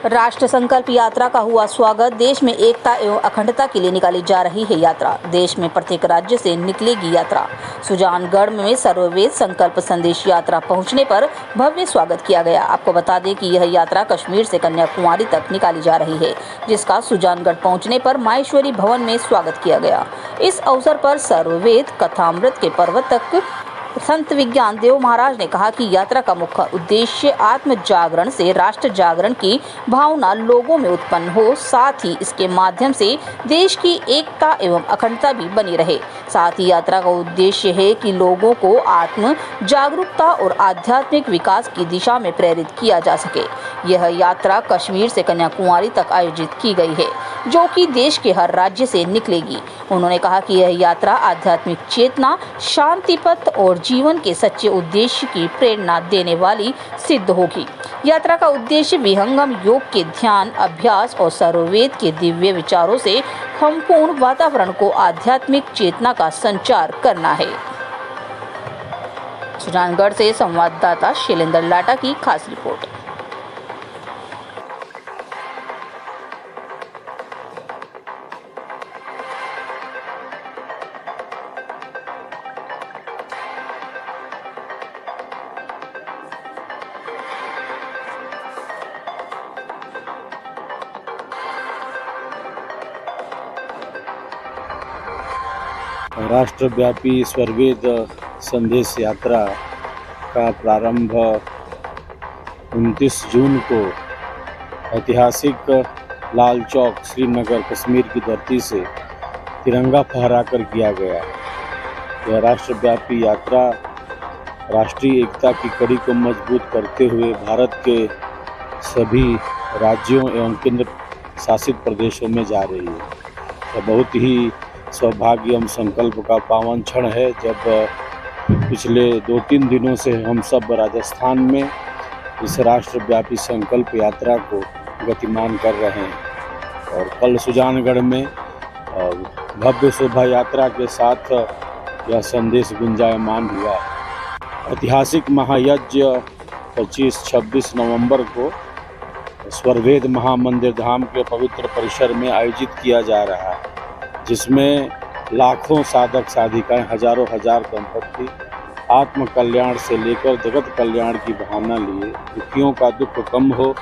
राष्ट्र संकल्प यात्रा का हुआ स्वागत। देश में एकता एवं अखंडता के लिए निकाली जा रही है यात्रा। देश में प्रत्येक राज्य से निकलेगी यात्रा। सुजानगढ़ में सर्ववेद संकल्प संदेश यात्रा पहुंचने पर भव्य स्वागत किया गया। आपको बता दें कि यह यात्रा कश्मीर से कन्याकुमारी तक निकाली जा रही है, जिसका सुजानगढ़ पहुंचने पर माहेश्वरी भवन में स्वागत किया गया। इस अवसर पर सर्ववेद कथामृत के पर्वत तक संत विज्ञान देव महाराज ने कहा कि यात्रा का मुख्य उद्देश्य आत्म जागरण से राष्ट्र जागरण की भावना लोगों में उत्पन्न हो, साथ ही इसके माध्यम से देश की एकता एवं अखंडता भी बनी रहे। साथ ही यात्रा का उद्देश्य है कि लोगों को आत्म जागरूकता और आध्यात्मिक विकास की दिशा में प्रेरित किया जा सके। यह यात्रा कश्मीर से कन्याकुमारी तक आयोजित की गई है, जो कि देश के हर राज्य से निकलेगी। उन्होंने कहा कि यह यात्रा आध्यात्मिक चेतना, शांति पथ और जीवन के सच्चे उद्देश्य की प्रेरणा देने वाली सिद्ध होगी। यात्रा का उद्देश्य विहंगम योग के ध्यान अभ्यास और सर्ववेद के दिव्य विचारों से संपूर्ण वातावरण को आध्यात्मिक चेतना का संचार करना है। सुजानगढ़ से संवाददाता शैलेंद्र लाटा की खास रिपोर्ट। राष्ट्रव्यापी सर्ववेद संदेश यात्रा का प्रारंभ 29 जून को ऐतिहासिक लाल चौक श्रीनगर कश्मीर की धरती से तिरंगा फहराकर किया गया। यह राष्ट्रव्यापी यात्रा राष्ट्रीय एकता की कड़ी को मजबूत करते हुए भारत के सभी राज्यों एवं केंद्र शासित प्रदेशों में जा रही है। यह बहुत ही सौभाग्य एवं संकल्प का पावन क्षण है, जब पिछले 2-3 दिनों से हम सब राजस्थान में इस राष्ट्रव्यापी संकल्प यात्रा को गतिमान कर रहे हैं। और कल सुजानगढ़ में भव्य शोभा यात्रा के साथ यह संदेश गुंजायमान हुआ। ऐतिहासिक महायज्ञ 25-26 नवंबर को सर्ववेद महामंदिर धाम के पवित्र परिसर में आयोजित किया जा रहा है, जिसमें लाखों साधक साधिकाएं, हजारों हजार दंपत्ति आत्म कल्याण से लेकर जगत कल्याण की भावना लिए दुखियों का दुख कम हो,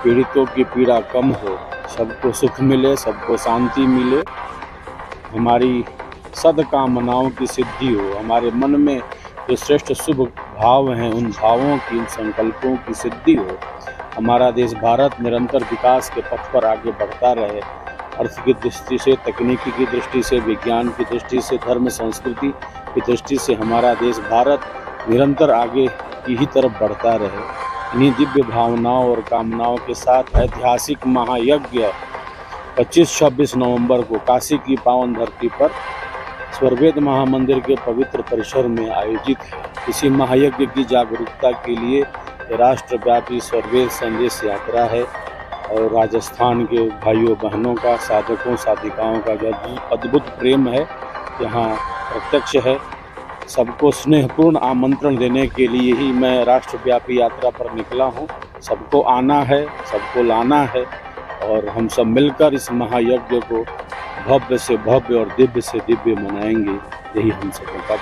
पीड़ितों की पीड़ा कम हो, सबको सुख मिले, सबको शांति मिले, हमारी सद्कामनाओं की सिद्धि हो, हमारे मन में जो श्रेष्ठ शुभ भाव हैं उन भावों की, उन संकल्पों की सिद्धि हो, हमारा देश भारत निरंतर विकास के पथ पर आगे बढ़ता रहे। अर्थ की दृष्टि से, तकनीकी की दृष्टि से, विज्ञान की दृष्टि से, धर्म संस्कृति की दृष्टि से हमारा देश भारत निरंतर आगे की ही तरफ बढ़ता रहे। इन्हीं दिव्य भावनाओं और कामनाओं के साथ ऐतिहासिक महायज्ञ 25-26 नवंबर को काशी की पावन धरती पर सर्ववेद महामंदिर के पवित्र परिसर में आयोजित है। इसी महायज्ञ की जागरूकता के लिए राष्ट्रव्यापी सर्ववेद संदेश यात्रा है और राजस्थान के भाइयों बहनों का, साधकों साधिकाओं का जो अद्भुत प्रेम है यहाँ प्रत्यक्ष है। सबको स्नेहपूर्ण आमंत्रण देने के लिए ही मैं राष्ट्रव्यापी यात्रा पर निकला हूँ। सबको आना है, सबको लाना है और हम सब मिलकर इस महायज्ञ को भव्य से भव्य और दिव्य से दिव्य मनाएंगे। यही हम सबों का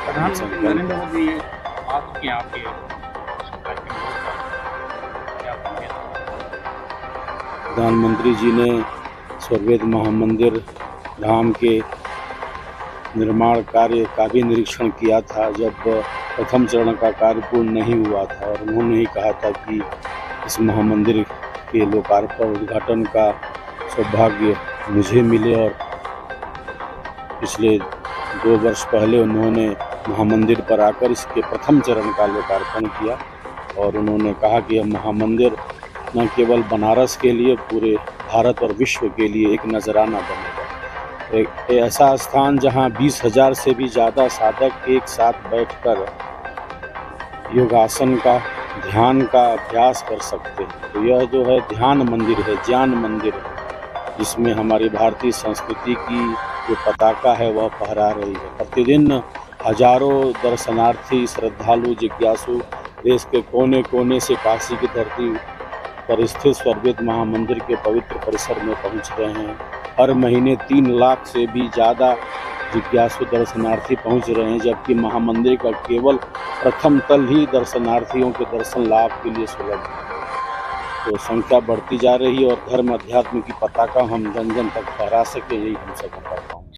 प्रधानमंत्री जी ने सर्ववेद महामंदिर धाम के निर्माण कार्य का भी निरीक्षण किया था, जब प्रथम चरण का कार्य पूर्ण नहीं हुआ था, और उन्होंने ही कहा था कि इस महामंदिर के लोकार्पण उद्घाटन का सौभाग्य मुझे मिले। और पिछले 2 वर्ष पहले उन्होंने महामंदिर पर आकर इसके प्रथम चरण का लोकार्पण किया और उन्होंने कहा कि यह महामंदिर न केवल बनारस के लिए, पूरे भारत और विश्व के लिए एक नजराना बनेगा। एक ऐसा स्थान जहां 20,000 से भी ज़्यादा साधक एक साथ बैठकर योगासन का, ध्यान का अभ्यास कर सकते हैं। तो यह जो है ध्यान मंदिर है, ज्ञान मंदिर है, जिसमें हमारी भारतीय संस्कृति की जो पताका है वह फहरा रही है। प्रतिदिन हजारों दर्शनार्थी, श्रद्धालु, जिज्ञासु देश के कोने कोने से काशी की धरती पर स्थित स्वर्गेत महामंदिर के पवित्र परिसर में पहुंच रहे हैं। हर महीने 3 लाख से भी ज़्यादा जिज्ञासु दर्शनार्थी पहुंच रहे हैं, जबकि महामंदिर का केवल प्रथम तल ही दर्शनार्थियों के दर्शन लाभ के लिए सुलभ है। तो संख्या बढ़ती जा रही है और धर्म अध्यात्म की पताका हम जन जन तक फहरा सके, यही हम सब का काम है।